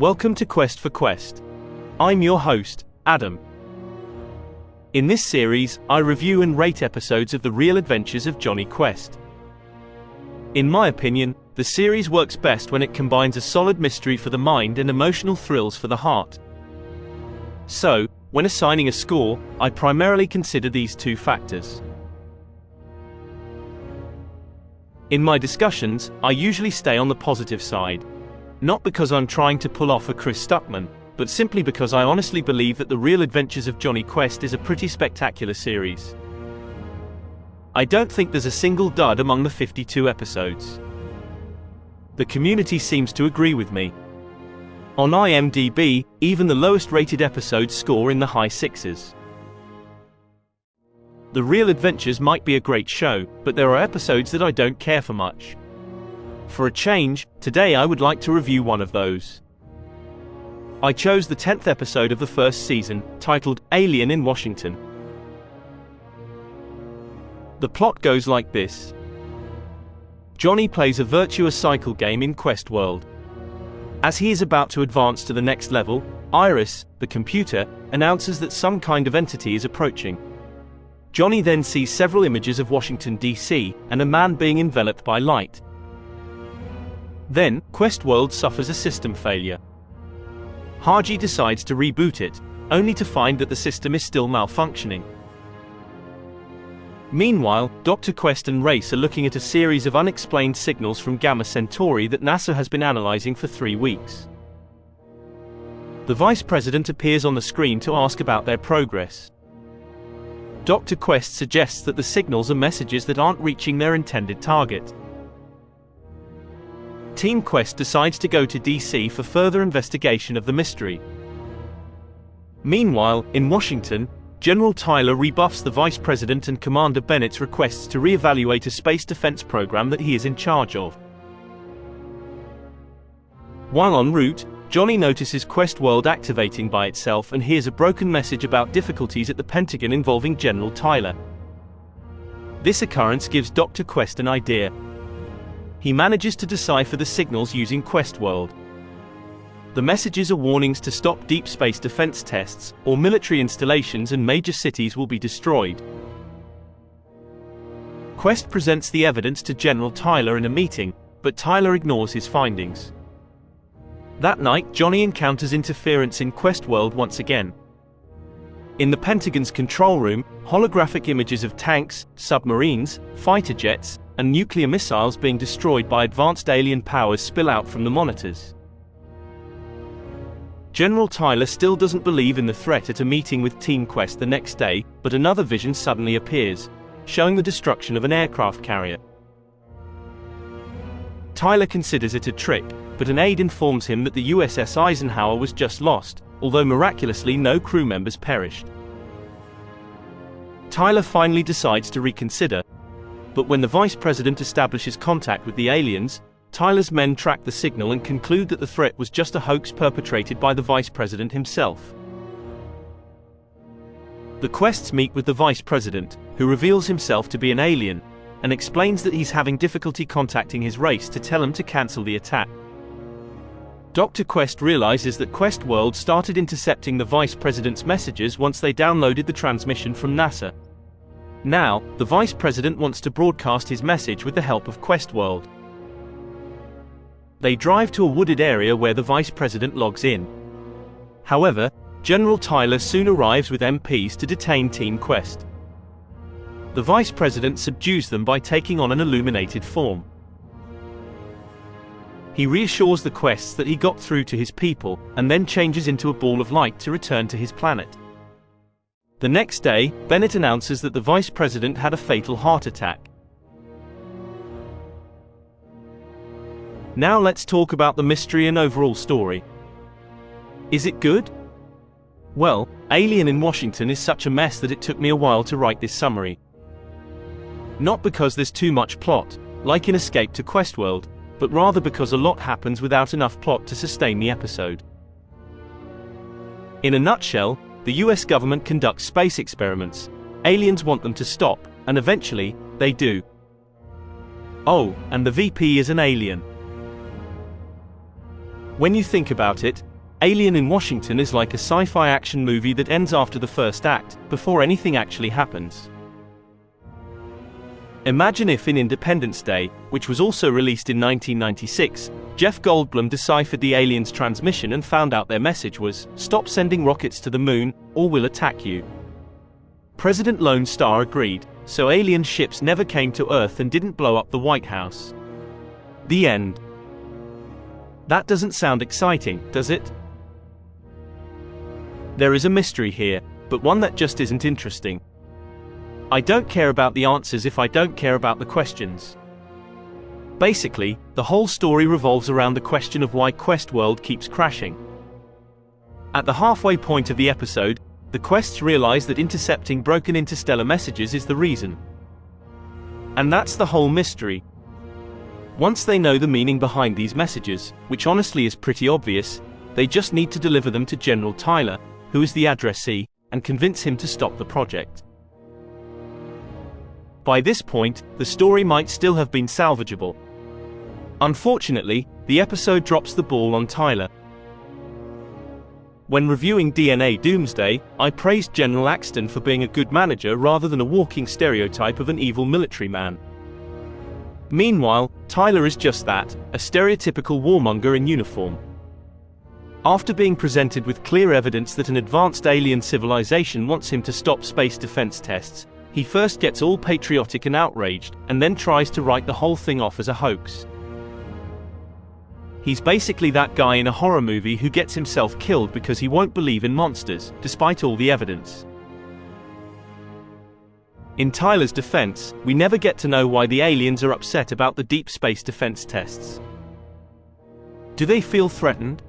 Welcome to Quest for Quest. I'm your host, Adam. In this series, I review and rate episodes of The Real Adventures of Jonny Quest. In my opinion, the series works best when it combines a solid mystery for the mind and emotional thrills for the heart. So, when assigning a score, I primarily consider these two factors. In my discussions, I usually stay on the positive side. Not because I'm trying to pull off a Chris Stuckman, but simply because I honestly believe that The Real Adventures of Jonny Quest is a pretty spectacular series. I don't think there's a single dud among the 52 episodes. The community seems to agree with me. On IMDb, even the lowest rated episodes score in the high sixes. The Real Adventures might be a great show, but there are episodes that I don't care for much. For a change, today I would like to review one of those. I chose the 10th episode of the first season, titled Alien in Washington. The plot goes like this. Jonny plays a virtuous cycle game in Quest World. As he is about to advance to the next level, Iris, the computer, announces that some kind of entity is approaching. Jonny then sees several images of Washington, D.C., and a man being enveloped by light. Then, Quest World suffers a system failure. Haji decides to reboot it, only to find that the system is still malfunctioning. Meanwhile, Dr. Quest and Race are looking at a series of unexplained signals from Gamma Centauri that NASA has been analyzing for 3 weeks. The Vice President appears on the screen to ask about their progress. Dr. Quest suggests that the signals are messages that aren't reaching their intended target. Team Quest decides to go to DC for further investigation of the mystery. Meanwhile, in Washington, General Tyler rebuffs the Vice President and Commander Bennett's requests to re-evaluate a space defense program that he is in charge of. While en route, Jonny notices Quest World activating by itself and hears a broken message about difficulties at the Pentagon involving General Tyler. This occurrence gives Dr. Quest an idea. He manages to decipher the signals using Quest World. The messages are warnings to stop deep space defense tests, or military installations and major cities will be destroyed. Quest presents the evidence to General Tyler in a meeting, but Tyler ignores his findings. That night, Jonny encounters interference in Quest World once again. In the Pentagon's control room, holographic images of tanks, submarines, fighter jets, and nuclear missiles being destroyed by advanced alien powers spill out from the monitors. General Tyler still doesn't believe in the threat at a meeting with Team Quest the next day, but another vision suddenly appears, showing the destruction of an aircraft carrier. Tyler considers it a trick, but an aide informs him that the USS Eisenhower was just lost, although miraculously no crew members perished. Tyler finally decides to reconsider, but when the Vice President establishes contact with the aliens, Tyler's men track the signal and conclude that the threat was just a hoax perpetrated by the Vice President himself. The Quests meet with the Vice President, who reveals himself to be an alien, and explains that he's having difficulty contacting his race to tell him to cancel the attack. Dr. Quest realizes that Quest World started intercepting the Vice President's messages once they downloaded the transmission from NASA. Now, the Vice President wants to broadcast his message with the help of Quest World. They drive to a wooded area where the Vice President logs in. However, General Tyler soon arrives with MPs to detain Team Quest. The Vice President subdues them by taking on an illuminated form. He reassures the Quests that he got through to his people, and then changes into a ball of light to return to his planet. The next day, Bennett announces that the Vice President had a fatal heart attack. Now let's talk about the mystery and overall story. Is it good? Well, Alien in Washington is such a mess that it took me a while to write this summary. Not because there's too much plot, like in Escape to Quest World, but rather because a lot happens without enough plot to sustain the episode. In a nutshell, the US government conducts space experiments. Aliens want them to stop, and eventually, they do. Oh, and the VP is an alien. When you think about it, Alien in Washington is like a sci-fi action movie that ends after the first act, before anything actually happens. Imagine if in Independence Day, which was also released in 1996, Jeff Goldblum deciphered the aliens' transmission and found out their message was, "Stop sending rockets to the moon, or we'll attack you." President Lone Star agreed, so alien ships never came to Earth and didn't blow up the White House. The end. That doesn't sound exciting, does it? There is a mystery here, but one that just isn't interesting. I don't care about the answers if I don't care about the questions. Basically, the whole story revolves around the question of why Quest World keeps crashing. At the halfway point of the episode, the Quests realize that intercepting broken interstellar messages is the reason. And that's the whole mystery. Once they know the meaning behind these messages, which honestly is pretty obvious, they just need to deliver them to General Tyler, who is the addressee, and convince him to stop the project. By this point, the story might still have been salvageable. Unfortunately, the episode drops the ball on Tyler. When reviewing DNA Doomsday, I praised General Axton for being a good manager rather than a walking stereotype of an evil military man. Meanwhile, Tyler is just that, a stereotypical warmonger in uniform. After being presented with clear evidence that an advanced alien civilization wants him to stop space defense tests, he first gets all patriotic and outraged, and then tries to write the whole thing off as a hoax. He's basically that guy in a horror movie who gets himself killed because he won't believe in monsters, despite all the evidence. In Tyler's defense, we never get to know why the aliens are upset about the deep space defense tests. Do they feel threatened?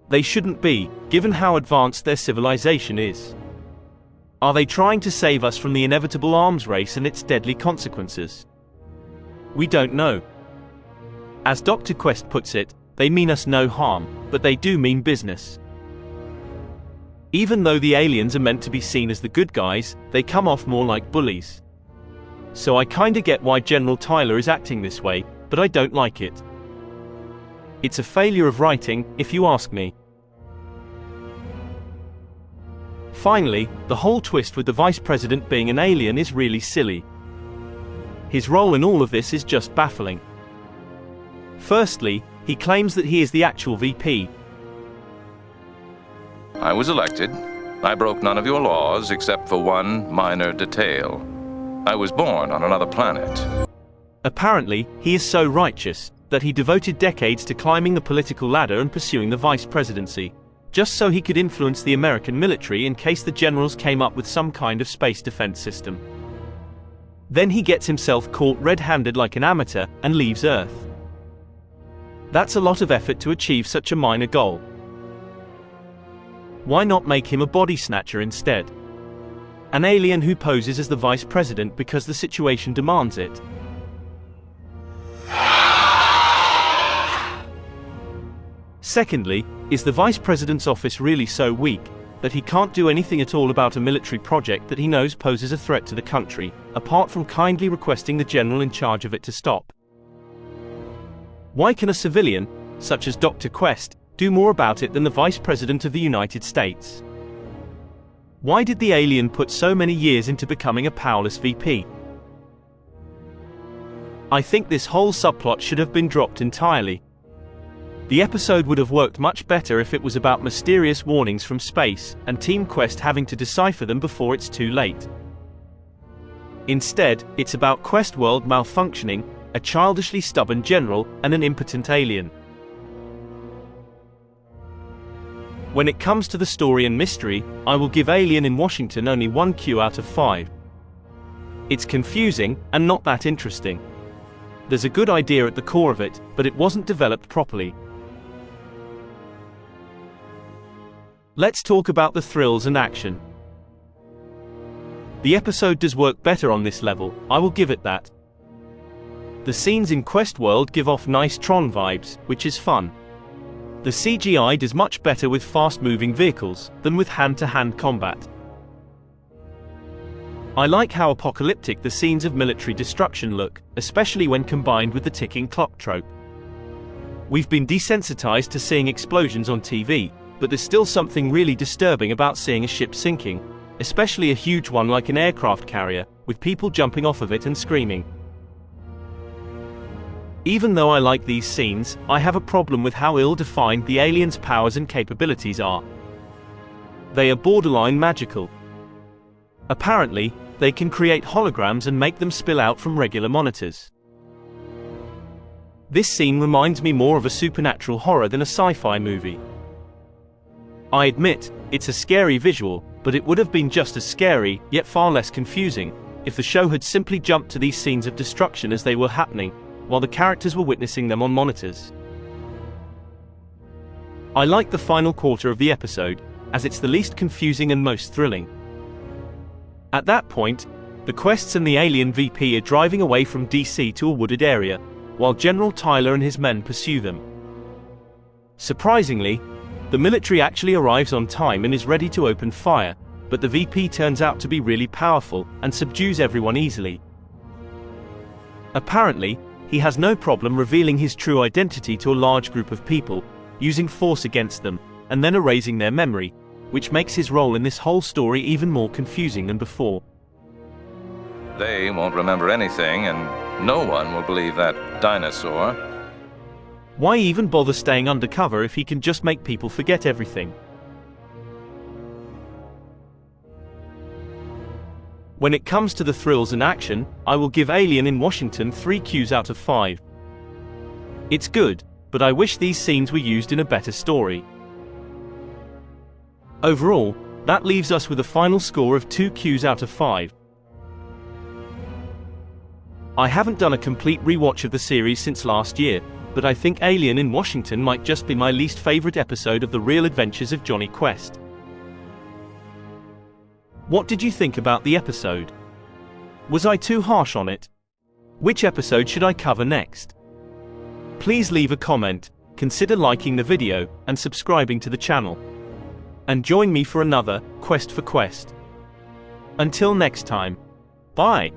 They shouldn't be, given how advanced their civilization is. Are they trying to save us from the inevitable arms race and its deadly consequences? We don't know. As Dr. Quest puts it, they mean us no harm, but they do mean business. Even though the aliens are meant to be seen as the good guys, they come off more like bullies. So I kinda get why General Tyler is acting this way, but I don't like it. It's a failure of writing, if you ask me. Finally, the whole twist with the vice president being an alien is really silly. His role in all of this is just baffling. Firstly, he claims that he is the actual VP. I was elected. I broke none of your laws except for one minor detail. I was born on another planet. Apparently, he is so righteous that he devoted decades to climbing the political ladder and pursuing the vice presidency, just so he could influence the American military in case the generals came up with some kind of space defense system. Then he gets himself caught red-handed like an amateur and leaves Earth. That's a lot of effort to achieve such a minor goal. Why not make him a body snatcher instead? An alien who poses as the vice president because the situation demands it. Secondly, is the vice president's office really so weak that he can't do anything at all about a military project that he knows poses a threat to the country, apart from kindly requesting the general in charge of it to stop? Why can a civilian, such as Dr. Quest, do more about it than the Vice President of the United States? Why did the alien put so many years into becoming a powerless VP? I think this whole subplot should have been dropped entirely. The episode would have worked much better if it was about mysterious warnings from space, and Team Quest having to decipher them before it's too late. Instead, it's about Quest World malfunctioning, a childishly stubborn general, and an impotent alien. When it comes to the story and mystery, I will give Alien in Washington only 1 Q out of 5. It's confusing, and not that interesting. There's a good idea at the core of it, but it wasn't developed properly. Let's talk about the thrills and action. The episode does work better on this level, I will give it that. The scenes in Quest World give off nice Tron vibes, which is fun. The CGI does much better with fast-moving vehicles than with hand-to-hand combat. I like how apocalyptic the scenes of military destruction look, especially when combined with the ticking clock trope. We've been desensitized to seeing explosions on TV, but there's still something really disturbing about seeing a ship sinking, especially a huge one like an aircraft carrier, with people jumping off of it and screaming. Even though I like these scenes, I have a problem with how ill-defined the aliens' powers and capabilities are. They are borderline magical. Apparently, they can create holograms and make them spill out from regular monitors. This scene reminds me more of a supernatural horror than a sci-fi movie. I admit, it's a scary visual, but it would have been just as scary, yet far less confusing, if the show had simply jumped to these scenes of destruction as they were happening, while the characters were witnessing them on monitors. I like the final quarter of the episode, as it's the least confusing and most thrilling. At that point, the Quests and the alien VP are driving away from DC to a wooded area, while General Tyler and his men pursue them. Surprisingly, the military actually arrives on time and is ready to open fire, but the VP turns out to be really powerful and subdues everyone easily. Apparently, he has no problem revealing his true identity to a large group of people, using force against them, and then erasing their memory, which makes his role in this whole story even more confusing than before. They won't remember anything, and no one will believe that dinosaur. Why even bother staying undercover if he can just make people forget everything? When it comes to the thrills and action, I will give Alien in Washington 3 Qs out of 5. It's good, but I wish these scenes were used in a better story. Overall, that leaves us with a final score of 2 Qs out of 5. I haven't done a complete rewatch of the series since last year, but I think Alien in Washington might just be my least favorite episode of the real adventures of Jonny Quest. What did you think about the episode? Was I too harsh on it? Which episode should I cover next? Please leave a comment, consider liking the video, and subscribing to the channel. And join me for another Quest for Quest. Until next time. Bye.